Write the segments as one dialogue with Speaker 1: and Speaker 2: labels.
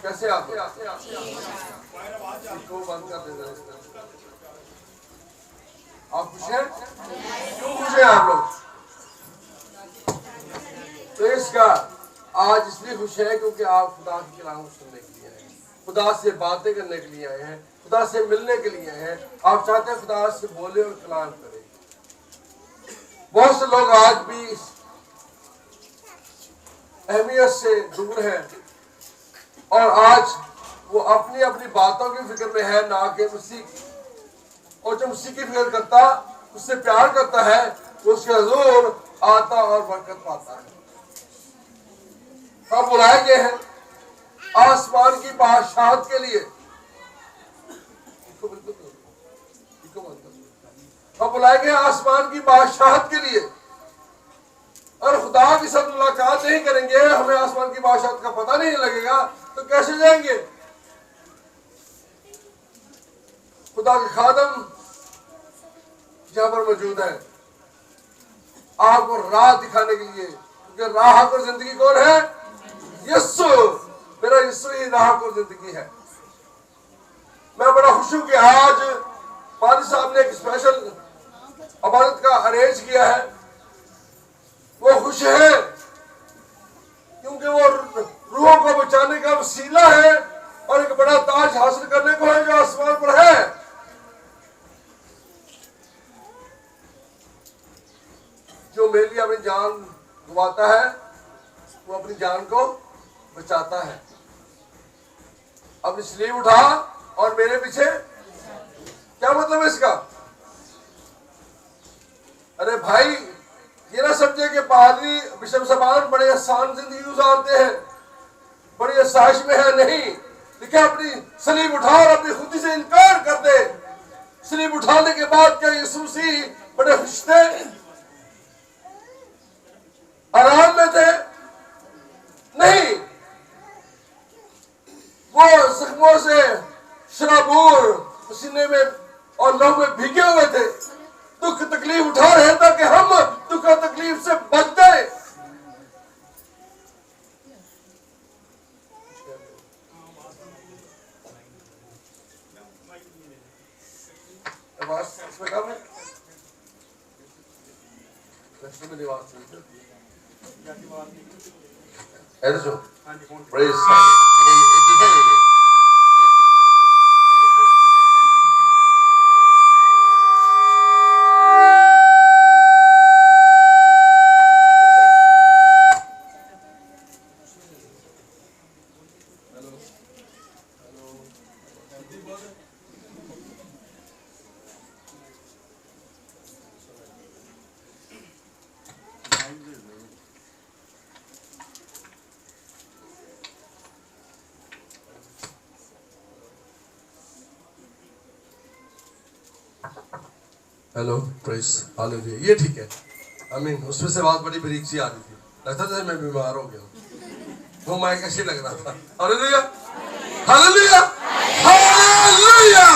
Speaker 1: कैसे आप इसको बंद कर देना। आप खुश हैं? क्यों खुश हैं आप लोग? तो इसका आज इसलिए खुश है क्योंकि आप खुदा की कलाम सुनने के लिए आए हैं, खुदा से बातें करने के लिए आए हैं, खुदा से मिलने के लिए आए हैं। आप चाहते हैं खुदा से बोले और कलाम करें। बहुत से लोग आज भी इस अहमियत से दूर हैं और आज वो अपनी अपनी बातों की फिक्र में है, ना कि मसीह। और जो मसीह की फिक्र करता, उससे प्यार करता है, वो उसके हुजूर आता और बरकत पाता है। हम बुलाए गए हैं आसमान की बादशाहत के लिए। हम बुलाए गए आसमान की बादशाहत के लिए। और खुदा के साथ मुलाकात नहीं करेंगे, हमें आसमान की बादशाहत का पता नहीं लगेगा, तो कैसे जाएंगे? खुदा के खादम यहाँ पर मौजूद है आपको राह दिखाने के लिए, क्योंकि राह और जिंदगी कौन है? यीशु। मेरा यीशु ही राह और जिंदगी है। मैं बड़ा खुश हूं कि आज पादी साहब ने एक स्पेशल इबादत का अरेंज किया है। वो खुश है क्योंकि वो रूहों को बचाने का वसीला है और एक बड़ा ताज हासिल करने को है जो आसमान पर है। जो मेरे लिए अपनी जान गंवाता है, वो अपनी जान को बचाता है। अपनी स्लीव उठा और मेरे पीछे। क्या मतलब है इसका? अरे भाई, ये ना समझे कि पादरी बिशप साहब बड़े आसान जिंदगी गुजारते हैं, बड़ी आसाइश में है। नहीं, देखिए अपनी सलीब उठा और अपनी खुदी से इनकार कर दे। सलीब उठाने के बाद क्या यीशु मसीह बड़े खुश थे, आराम में थे? नहीं, वो जख्मों से शराबूर पसीने में और लहू में भीगे हुए थे। दुख तकलीफ उठा रहे ताकि हम दुख और तकलीफ से बच जाए। Hello, press hallelujah. ये ठीक है, आमीन। उसमें से बात बड़ी बारीक सी आ रही थी, लगता था मैं बीमार हो गया। वो माइक ऐसे लग रहा था। Hallelujah, hallelujah, hallelujah.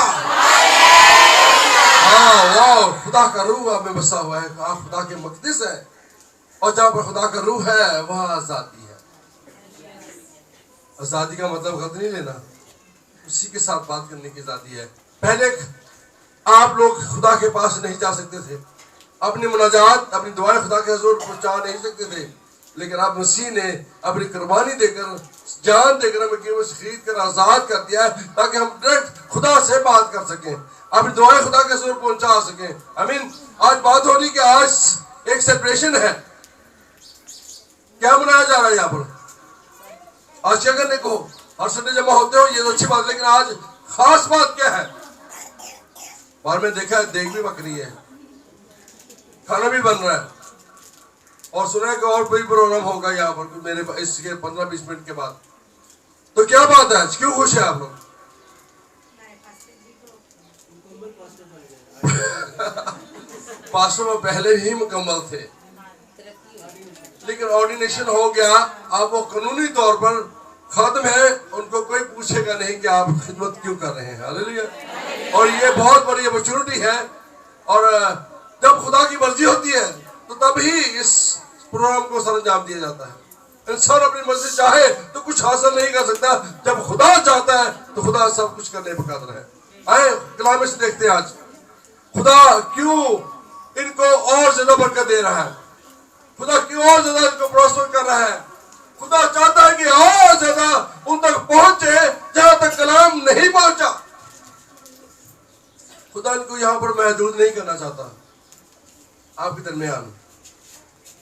Speaker 1: हाँ, वाह, खुदा का रूह आप में बसा हुआ है। आप खुदा के मक़दिस है और जहाँ पर खुदा का रूह है वहाँ आज़ादी है। आज़ादी का मतलब गलत नहीं लेना, उसी के साथ बात करने की आज़ादी है। पहले आप लोग खुदा के पास नहीं जा सकते थे, अपनी मुनाजात, अपनी दुआएं खुदा के हुजूर पहुंचा नहीं सकते थे, लेकिन आप मसीह ने अपनी कुर्बानी देकर, जान देकर हमें कीमत से खरीद कर आज़ाद कर दिया है ताकि हम डायरेक्ट खुदा से बात कर सकें, अपनी दुआएं खुदा के हुजूर पहुंचा सकें। आमीन। आज बात हो रही कि आज एक सेलिब्रेशन है। क्या मनाया जा रहा है यहाँ पर? आज क्या करने को? हर संडे जमा होते हो, ये तो अच्छी बात, लेकिन आज खास बात क्या है? बाहर में देखा है, देख भी पक रही है, खाना भी बन रहा है और सुना है कि और कोई प्रोग्राम होगा यहाँ पर मेरे इसके 15-20 मिनट के बाद। तो क्या बात है, आज क्यों खुश है आप लोग? पास्टर वो पहले ही मुकम्मल थे, लेकिन ऑर्डिनेशन हो गया, अब वो कानूनी तौर पर खत्म है। उनको कोई पूछेगा नहीं कि आप खिदमत क्यों कर रहे हैं। हालेलुया। और ये बहुत बड़ी अपॉर्चुनिटी है, और जब खुदा की मर्जी होती है तो तब ही इस प्रोग्राम को सर अंजाम दिया जाता है। इंसान अपनी मर्जी चाहे तो कुछ हासिल नहीं कर सकता। जब खुदा खुदा सब कुछ करने पर कादिर है। आए कलाम में से देखते हैं आज खुदा क्यों इनको और ज्यादा बरकत दे रहा है, खुदा क्यों और ज्यादा इनको प्रोस्पर कर रहा है। खुदा चाहता है कि और ज्यादा उन तक पहुंचे जहां तक कलाम नहीं पहुंचा। खुदा इनको यहां पर महदूद नहीं करना चाहता आपके दरमियान।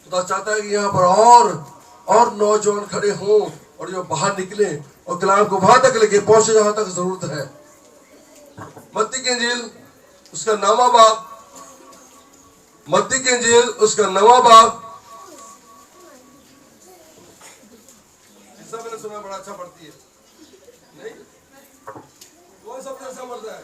Speaker 1: खुदा चाहता है कि यहाँ पर और नौजवान खड़े हों और जो बाहर निकले और कलाम को वहां तक लेके पहुंचे जहां तक जरूरत है। मत्ती की इंजील उसका 9वां बाब, मत्ती की इंजील उसका 9वां बाब। मैंने सुना बड़ा अच्छा पढ़ती है, नहीं कौन सबसे अच्छा पढ़ता है?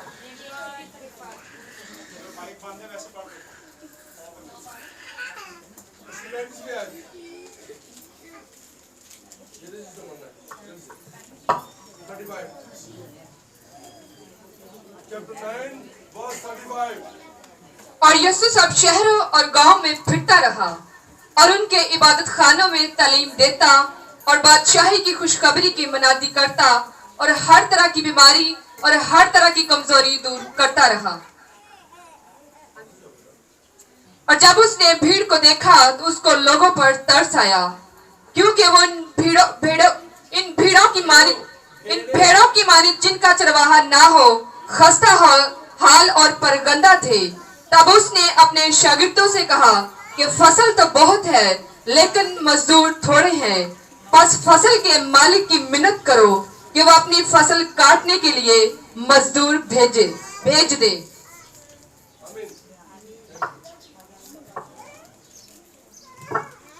Speaker 2: और यीशु सब शहरों और गांव में फिरता रहा और उनके इबादत खानों में तालीम देता और बादशाही की खुशखबरी की मनादी करता और हर तरह की बीमारी और हर तरह की कमजोरी दूर करता रहा। और जब उसने भीड़ को देखा तो उसको लोगों पर तरस आया, क्योंकि वो इन भेड़ों की मालिक जिनका चरवाहा ना हो, खस्ता हाल और परगंदा थे। तब उसने अपने शागिर्दों से कहा कि फसल तो बहुत है लेकिन मजदूर थोड़े हैं, बस फसल के मालिक की मिन्नत करो कि वो अपनी फसल काटने के लिए मजदूर भेज दे।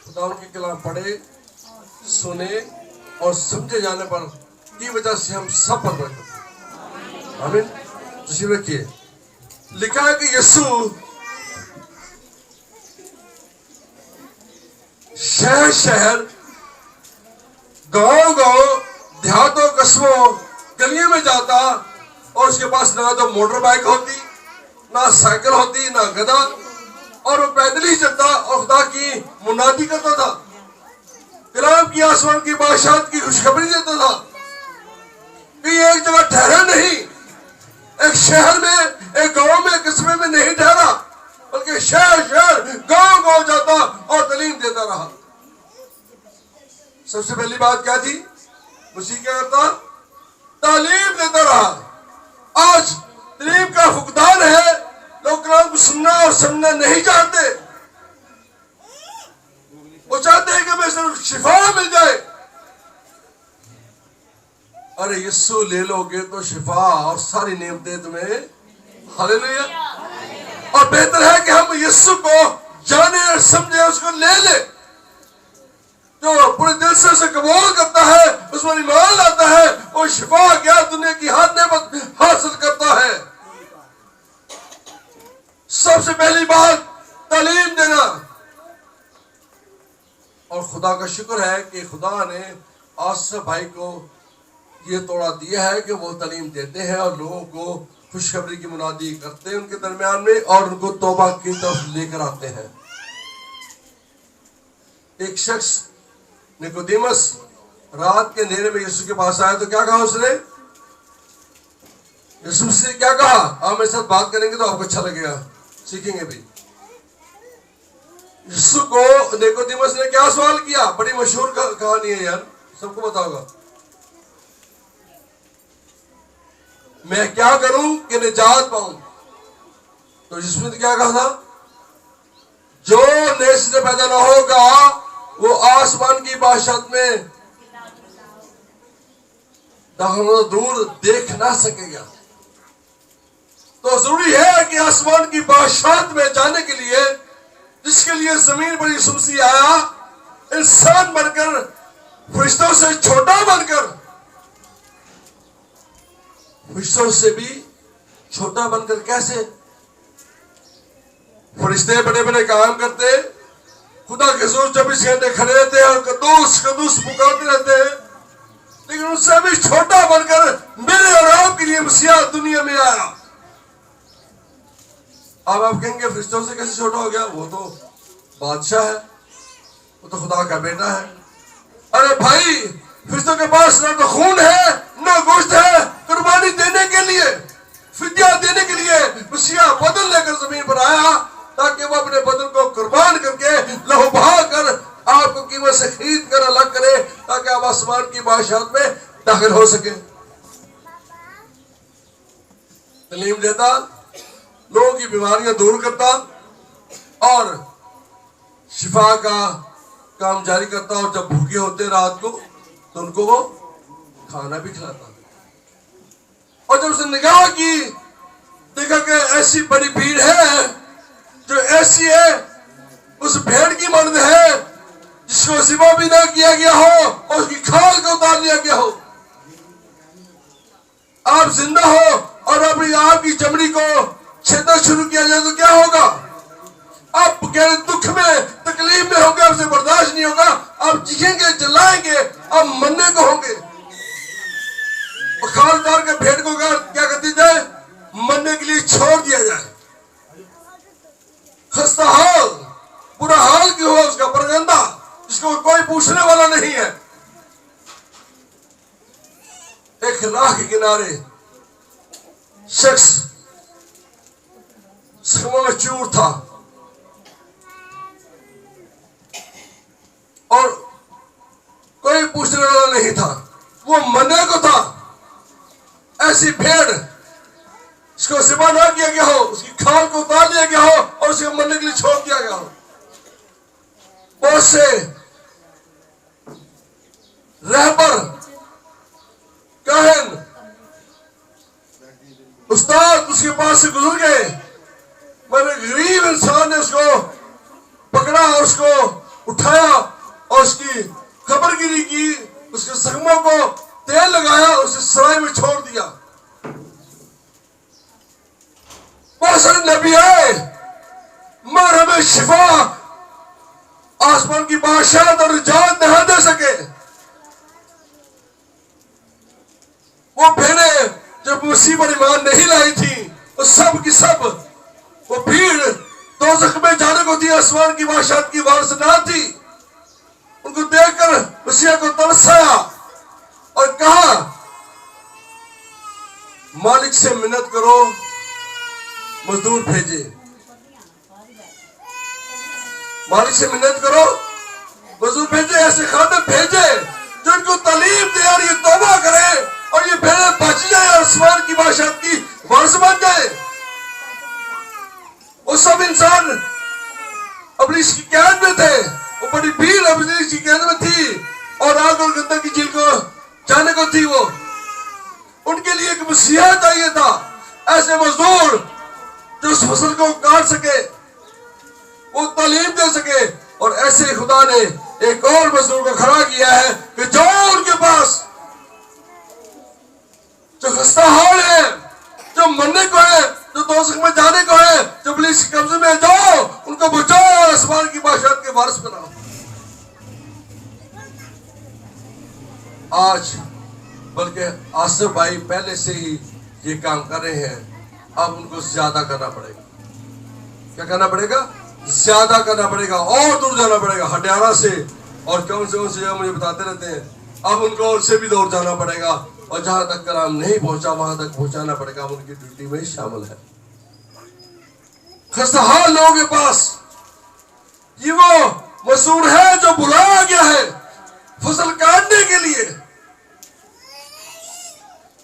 Speaker 1: खुदा के कलाम पढ़े, सुने और समझे जाने पर की वजह से हम सब पर बरकत। आमीन। तशरीफ रखिए। लिखा है कि यीशु शहर शहर, गांव गांव, देहातों, कस्बों, गलियों में जाता और उसके पास ना तो मोटर बाइक होती, ना साइकिल होती, ना गधा, और वो पैदल ही चलता और खुदा की मुनादी करता था, कलाम की आसमान की बादशाहत की खुशखबरी देता था। कि ये एक जगह ठहरा नहीं, एक शहर में, एक गांव में, कस्बे में नहीं ठहरा, बल्कि शहर शहर, गांव गांव जाता और तालीम देता रहा। सबसे पहली बात क्या थी? मसीह क्या करता? तालीम देता रहा। आज तालीम का फुकदान है, लोग कलाम को सुनना और समझना नहीं चाहते। वो चाहते हैं कि हमें सिर्फ शिफा मिल जाए। अरे यीशु ले लोगे तो शिफा और सारी नेमतें तुम्हें, हालेलुया। और बेहतर है कि हम यीशु को जाने और समझे, उसको ले ले। जो पूरे दिल से उसे कबूल करता है, उस पर ईमान लाता है, वो शिफा क्या दुनिया की हर नेमत हासिल करता है। सबसे पहली बात तालीम देना। और खुदा का शुक्र है कि खुदा ने आसिफ भाई को ये तोड़ा दिया है कि वो तालीम देते हैं और लोगों को खुशखबरी की मुनादी करते हैं उनके दरमियान में और उनको तौबा की तरफ लेकर आते हैं। एक शख्स निकोदेमस रात के अंधेरे में यीशु के पास आया तो क्या कहा उसने? यीशु से क्या कहा? आप मेरे साथ बात करेंगे तो आपको अच्छा लगेगा, सीखेंगे भी। यीशु को निकोदेमस ने क्या सवाल किया? बड़ी मशहूर कहानी है यार, सबको पता होगा। मैं क्या करूं कि निजात पाऊं? तो यीशु ने क्या कहा था? जो नए से पैदा ना होगा वो आसमान की बादशाहत में दाखिल दूर देख ना सकेगा। तो जरूरी है कि आसमान की बादशाहत में जाने के लिए, जिसके लिए जमीन पर यीशु मसीह आया, इंसान बनकर, फरिश्तों से छोटा बनकर, फरिश्तों से भी छोटा बनकर। कैसे? फरिश्ते बड़े बड़े काम करते, खुदा के हुजूर 24 घंटे खड़े रहते हैं और कदूस कदूस पुकारते रहते हैं, लेकिन उससे भी छोटा बनकर मेरे और आपके लिए मसीहा दुनिया में आया। अब आप कहेंगे फरिश्तों से कैसे छोटा हो गया? वो तो बादशाह है, वो तो खुदा का बेटा है। अरे भाई, फरिश्तों के पास ना तो खून है, ना गोश्त है, कुर्बानी जमीन पर आया ताकि वो अपने बदन को कुर्बान करके लहू बहा कर आपको कीमत से खरीद कर अलग करे, ताकि आप आसमान की बादशाहत में दाखिल हो सके। तालीम देता, लोगों की बीमारियां दूर करता और शिफा का काम जारी करता, और जब भूखे होते रात को तो उनको वो खाना भी खिलाता। और जब उसने निगाह की, देखा कि ऐसी बड़ी भीड़ है जो ऐसी है, उस भेड़ की मर्द है जिसको ज़िबा भी ना किया गया हो और उसकी खाल को उतार लिया गया हो। आप जिंदा हो और अपनी आपकी चमड़ी को छेदना शुरू किया जाए तो क्या होगा? आप गहरे दुख में, तकलीफ में होंगे, आपसे बर्दाश्त नहीं होगा, आप चीखेंगे, चिल्लाएंगे, आप मरने को होंगे। और खाल उतार के भेड़ को क्या करती जाए? मरने के लिए छोड़ दिया जाए। खस्ता हाल, बुरा हाल क्यों हुआ उसका परगंदा, जिसको कोई पूछने वाला नहीं है। एक राह के किनारे शख्स सखमों में चूर था और कोई पूछने वाला नहीं था, वो मरने को था। ऐसी भेड़ जिसको ज़िबा ना किया गया हो, उसकी खाल को उतार दिया गया हो और उसे मरने के लिए छोड़ दिया गया हो। बहुत से रहबर, काहिन, उस्ताद उसके पास से गुजर गए, मगर गरीब इंसान ने उसको पकड़ा और उसको उठाया और उसकी खबरगिरी की, उसके जख्मों को तेल लगाया, उसे सराय में छोड़ दिया। बहुत सारे नबी आए मगर हमें शिफा, आसमान की बादशाहत और निजात नहीं दे सके। वो भेड़ें जब मसीह पर ईमान नहीं लाई थी, वो सब की सब वो भीड़ दोज़ख में जाने को थी, आसमान की बादशाहत की वारिस ना थी। उनको देखकर मसीह को तरस आया और कहा, मालिक से मिन्नत करो, मजदूर भेजे। मालिक से मिन्नत करो, मजदूर भेजे, ऐसे खादम भेजे जो इनको तालीम दे और ये तौबा करे और ये भेड़ें बच जाए और आसमान की बादशाहत की वारिस बन जाए। वो सब इंसान अपनी शिकायत में थे, वो बड़ी भीड़ अपनी शिकायत में थी और आग और गंदम की झील को जाने को थी। वो उनके लिए एक मसीहा चाहिए था, ऐसे मजदूर जो उस फसल को काट सके, वो तालीम दे सके। और ऐसे खुदा ने एक और मजदूर को खड़ा किया है कि जो उनके पास जो खस्ता हाल है, जो मरने को है, जो दोज़ख में जाने को है, जो पुलिस के कब्जे में, जाओ उनको बचाओ और आसमान की बादशाहत के वारिस बनाओ। आज बल्कि आसिफ भाई पहले से ही ये काम कर रहे हैं, अब उनको ज्यादा करना पड़ेगा। क्या करना पड़ेगा? ज्यादा करना पड़ेगा और दूर जाना पड़ेगा। हटियारा से और कौन से जगह मुझे बताते रहते हैं, अब उनको और से भी दूर जाना पड़ेगा और जहां तक कलाम नहीं पहुंचा वहां तक पहुंचाना पड़ेगा। उनकी ड्यूटी में शामिल है। खस्ताहाल लोगों के पास ये वो मजदूर है जो बुलाया गया है फसल काटने के लिए,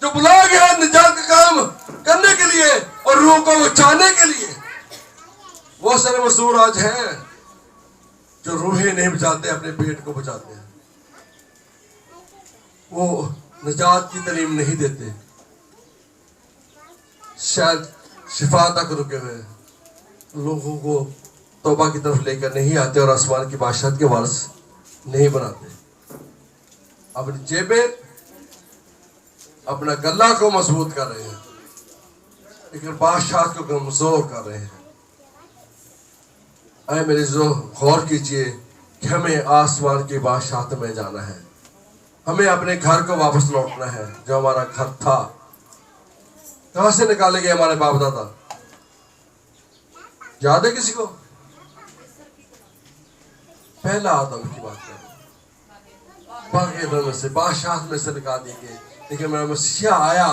Speaker 1: जो बुलाया गया है निजात का काम करने के लिए और रूह को बचाने के लिए। बहुत सारे मजदूर आज हैं जो रूहें नहीं बचाते, अपने पेट को बचाते हैं। वो निजात की तालीम नहीं देते, शायद शिफा तक रुके हुए लोगों को तौबा की तरफ लेकर नहीं आते और आसमान की बादशाहत के वारिस नहीं बनाते। अपनी जेबें, अपना गला को मजबूत कर रहे हैं लेकिन बादशाहत को कमजोर कर रहे हैं। अरे मेरे जो गौर कीजिए कि हमें आसमान की बादशाहत में जाना है, हमें अपने घर को वापस लौटना है जो हमारा घर था। कहां से निकाले गए हमारे बाप दादा? याद है किसी को? पहला आदम की बात करें, बाग से बादशाहत में से निकाल दिए गए, लेकिन मेरा मसीहा आया,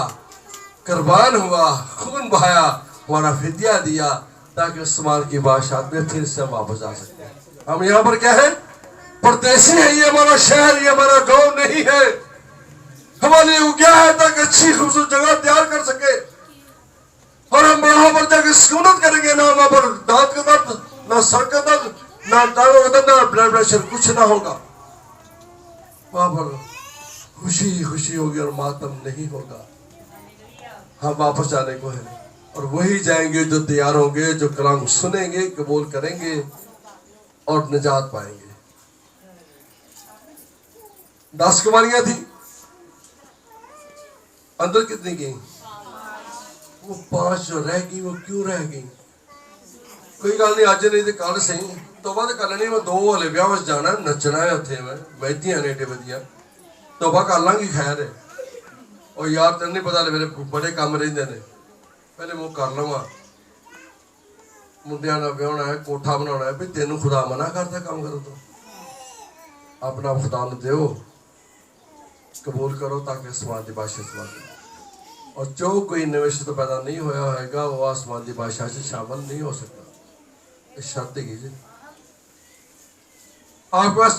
Speaker 1: कुर्बान हुआ, खून बहाया, हमारा फिदिया दिया ताकि आसमान की बादशाह में फिर से हम वापस आ सकते हैं। हम यहाँ पर क्या है, परदेसी है। ये हमारा शहर, ये हमारा गांव नहीं है। हमारे लिए क्या है ताकि अच्छी खूबसूरत जगह तैयार कर सके और हम वहां पर जाकर सुकूनत करेंगे। ना वहां पर दांत का दर्द, ना सर का दर्द, ना टांगों का दर्द, ना ब्लड प्रेशर, कुछ ना होगा। वहां पर खुशी खुशी होगी और मातम नहीं होगा। हम वापस जाने को है और वही जाएंगे जो तैयार होंगे, जो कलाम सुनेंगे, कबूल करेंगे और निजात पाएंगे। 10 कुमारियां थी, अंदर कितनी गई? वो 5 जो रह गई, वो क्यों रह गई? कोई गल नहीं, अज नहीं तो कल सही तोबा तो कर लेनी। मैं 2 हले ब्याह जाना, नचना है उत्थे, मैं बहतियां ने एडे वधिया, तोबा कर लांगी। खैर है और यार तेन नहीं पता, मेरे बड़े काम रहिंदे ने, पहले वो कर लवां। मुंडियां दा ब्याहना है, कोठा बनाना है, भी तेनू खुदा मना करता काम करो तो अपना खुदा नूं दिओ, कबूल करो ताकि आसमान की बादशाह सवाल। और जो कोई निवेश तो पैदा नहीं होया होगा वो आसमान की बादशाह से शामिल नहीं हो सकता। इस शर्त है जी आपके पास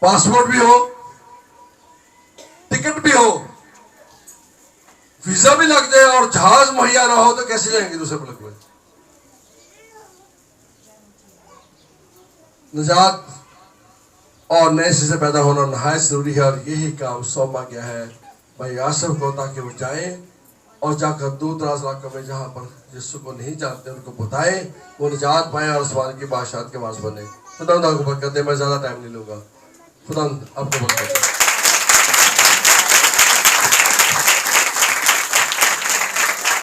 Speaker 1: पासपोर्ट भी हो, टिकट भी हो, वीजा भी लग जाए और जहाज मुहैया ना हो तो कैसे जाएंगे दूसरे मुल्क में? निजात और नए सिरे से पैदा होना नहायत जरूरी है और यही काम सौंपा गया है भाई आसफ को, ताकि वो जाए और जाकर दूर दराज इलाकों में जहाँ पर यीशु को नहीं जानते उनको बताए, वो निजात पाए और आसमान की बादशाहत के वारिस बने। खुदा को बरकत दे। मैं ज्यादा टाइम नहीं लूंगा। खुदा आपको बरकत दे।